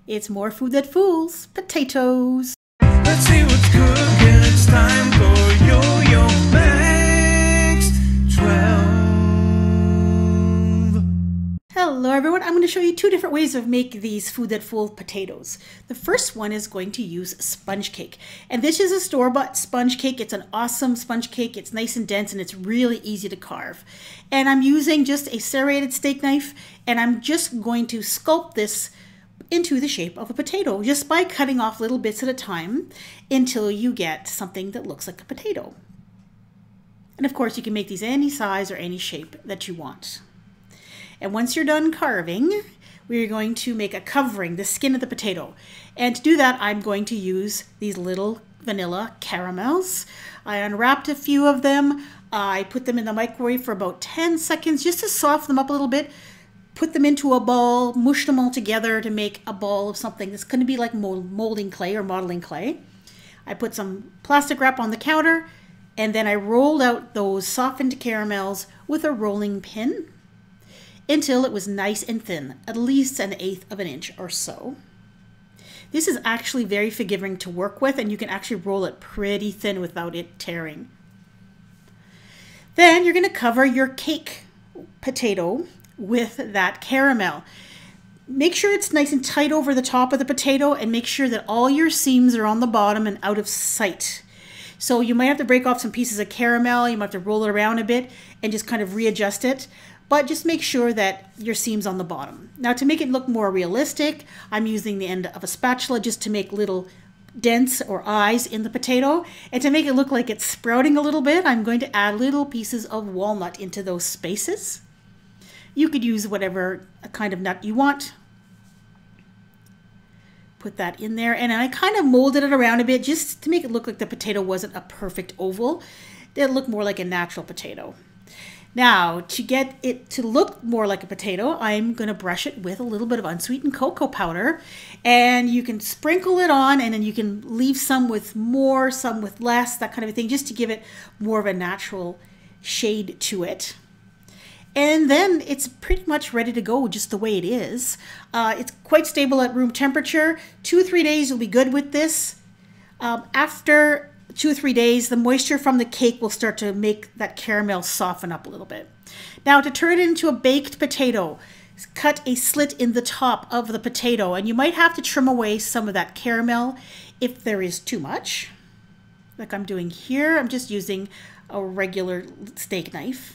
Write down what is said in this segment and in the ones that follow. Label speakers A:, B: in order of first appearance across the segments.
A: It's more food that fools, potatoes.
B: Let's see what's cooking. It's time for Yo-Yo Makes 12.
A: Hello everyone, I'm going to show you two different ways of making these food that fools potatoes. The first one is going to use sponge cake. And this is a store-bought sponge cake. It's an awesome sponge cake. It's nice and dense and it's really easy to carve. And I'm using just a serrated steak knife and I'm just going to sculpt this into the shape of a potato just by cutting off little bits at a time until you get something that looks like a potato. And of course you can make these any size or any shape that you want. And once you're done carving, we're going to make a covering, the skin of the potato. And to do that, I'm going to use these little vanilla caramels. I unwrapped a few of them. I put them in the microwave for about 10 seconds just to soften them up a little bit. Put them into a ball, mush them all together to make a ball of something that's going to be like molding clay or modeling clay. I put some plastic wrap on the counter, and then I rolled out those softened caramels with a rolling pin until it was nice and thin, at least 1/8 of an inch or so. This is actually very forgiving to work with, and you can actually roll it pretty thin without it tearing. Then you're going to cover your cake potato with that caramel. Make sure it's nice and tight over the top of the potato and make sure that all your seams are on the bottom and out of sight. So you might have to break off some pieces of caramel, you might have to roll it around a bit and just kind of readjust it. But just make sure that your seam's on the bottom. Now to make it look more realistic, I'm using the end of a spatula just to make little dents or eyes in the potato. And to make it look like it's sprouting a little bit, I'm going to add little pieces of walnut into those spaces. You could use whatever kind of nut you want. Put that in there. And I kind of molded it around a bit just to make it look like the potato wasn't a perfect oval. It looked more like a natural potato. Now, to get it to look more like a potato, I'm going to brush it with a little bit of unsweetened cocoa powder. And you can sprinkle it on, and then you can leave some with more, some with less, that kind of a thing, just to give it more of a natural shade to it. And then it's pretty much ready to go just the way it is. It's quite stable at room temperature. 2 or 3 days will be good with this. After 2 or 3 days, the moisture from the cake will start to make that caramel soften up a little bit. Now to turn it into a baked potato, cut a slit in the top of the potato, and you might have to trim away some of that caramel if there is too much. Like I'm doing here, I'm just using a regular steak knife.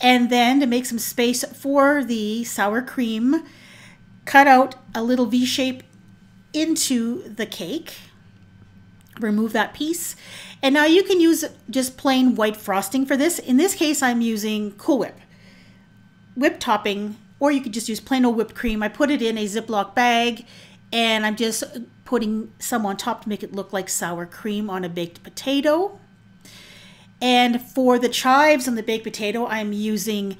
A: And then to make some space for the sour cream, cut out a little V shape into the cake. Remove that piece. And now you can use just plain white frosting for this. In this case, I'm using Cool Whip. Whipped topping, or you could just use plain old whipped cream. I put it in a Ziploc bag, and I'm just putting some on top to make it look like sour cream on a baked potato. And for the chives on the baked potato, I'm using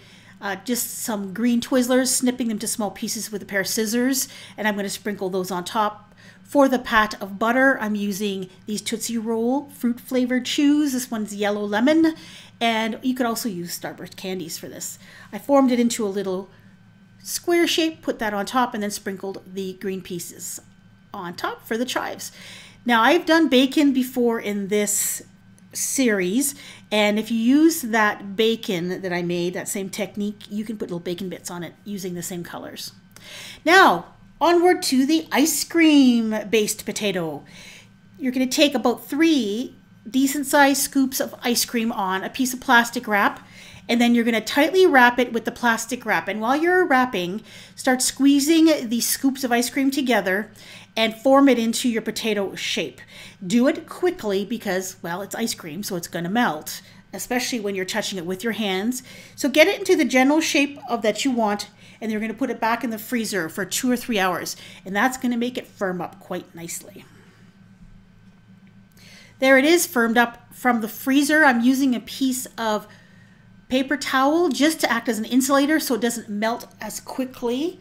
A: just some green Twizzlers, snipping them to small pieces with a pair of scissors, and I'm going to sprinkle those on top. For the pat of butter, I'm using these Tootsie Roll fruit flavored chews. This one's yellow lemon, and you could also use Starburst candies for this. I formed it into a little square shape, put that on top, and then sprinkled the green pieces on top for the chives. Now I've done bacon before in this series, and if you use that bacon that I made, that same technique, you can put little bacon bits on it using the same colors. Now onward to the ice cream based potato. You're going to take about 3 decent sized scoops of ice cream on a piece of plastic wrap, and then you're going to tightly wrap it with the plastic wrap. And while you're wrapping, start squeezing these scoops of ice cream together and form it into your potato shape. Do it quickly because, well, it's ice cream, so it's going to melt, especially when you're touching it with your hands. So get it into the general shape of that you want, and you're going to put it back in the freezer for 2 or 3 hours, and that's going to make it firm up quite nicely. There it is, firmed up from the freezer. I'm using a piece of paper towel just to act as an insulator so it doesn't melt as quickly.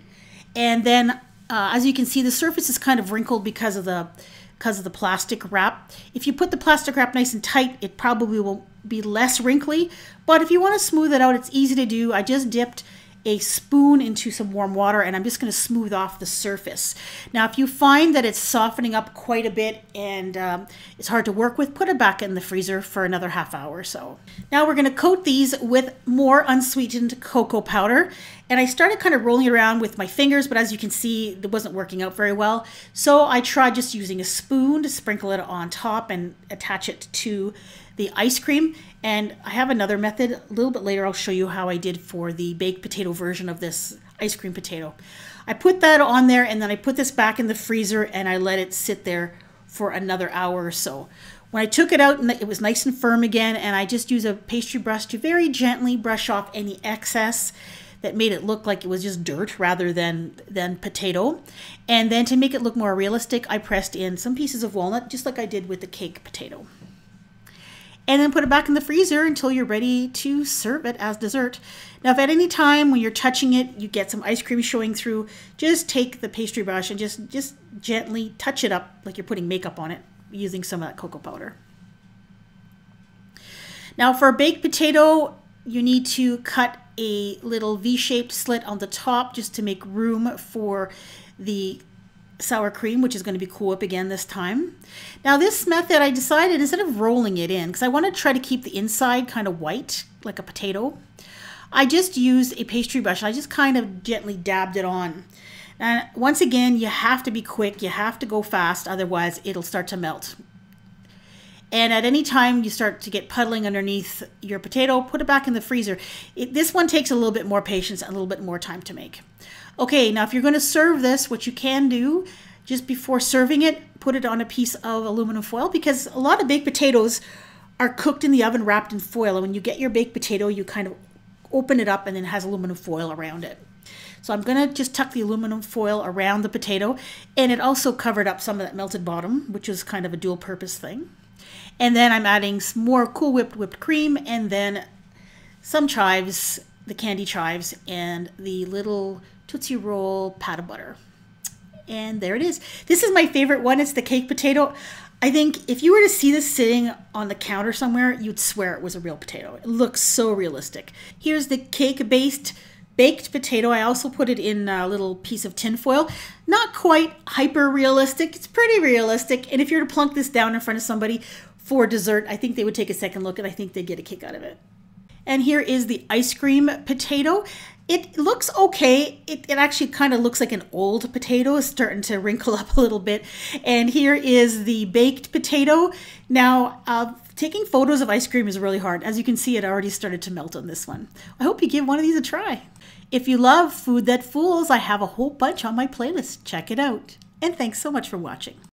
A: And then as you can see, the surface is kind of wrinkled because of the plastic wrap. If you put the plastic wrap nice and tight, it probably will be less wrinkly. But if you want to smooth it out, it's easy to do. I just dipped a spoon into some warm water, and I'm just going to smooth off the surface. Now, if you find that it's softening up quite a bit and it's hard to work with, put it back in the freezer for another half hour or so. Now we're going to coat these with more unsweetened cocoa powder. And I started kind of rolling it around with my fingers, but as you can see, it wasn't working out very well. So I tried just using a spoon to sprinkle it on top and attach it to the ice cream. And I have another method. A little bit later, I'll show you how I did for the baked potato version of this ice cream potato. I put that on there, and then I put this back in the freezer, and I let it sit there for another hour or so. When I took it out, it was nice and firm again, and I just used a pastry brush to very gently brush off any excess that made it look like it was just dirt rather than potato. And then to make it look more realistic, I pressed in some pieces of walnut, just like I did with the cake potato. And then put it back in the freezer until you're ready to serve it as dessert. Now, if at any time when you're touching it, you get some ice cream showing through, just take the pastry brush and just gently touch it up like you're putting makeup on it using some of that cocoa powder. Now, for a baked potato, you need to cut a little V-shaped slit on the top just to make room for the sour cream, which is going to be Cool Whip again this time. Now this method, I decided instead of rolling it in, because I want to try to keep the inside kind of white like a potato, I just used a pastry brush. I just kind of gently dabbed it on. And once again, you have to be quick, you have to go fast, otherwise it'll start to melt. And at any time you start to get puddling underneath your potato, put it back in the freezer. This one takes a little bit more patience and a little bit more time to make. Okay, now if you're going to serve this, what you can do just before serving it, put it on a piece of aluminum foil, because a lot of baked potatoes are cooked in the oven wrapped in foil. And when you get your baked potato, you kind of open it up and then it has aluminum foil around it. So I'm going to just tuck the aluminum foil around the potato, and it also covered up some of that melted bottom, which is kind of a dual purpose thing. And then I'm adding some more Cool whipped cream, and then some chives, the candy chives, and the little Tootsie Roll pat of butter. And there it is. This is my favorite one. It's the cake potato. I think if you were to see this sitting on the counter somewhere, you'd swear it was a real potato. It looks so realistic. Here's the cake-based baked potato. I also put it in a little piece of tin foil. Not quite hyper realistic. It's pretty realistic. And if you were to plunk this down in front of somebody for dessert, I think they would take a second look and I think they'd get a kick out of it. And here is the ice cream potato. It looks okay. It actually kind of looks like an old potato. It's starting to wrinkle up a little bit. And here is the baked potato. Now, taking photos of ice cream is really hard. As you can see, it already started to melt on this one. I hope you give one of these a try. If you love food that fools, I have a whole bunch on my playlist. Check it out. And thanks so much for watching.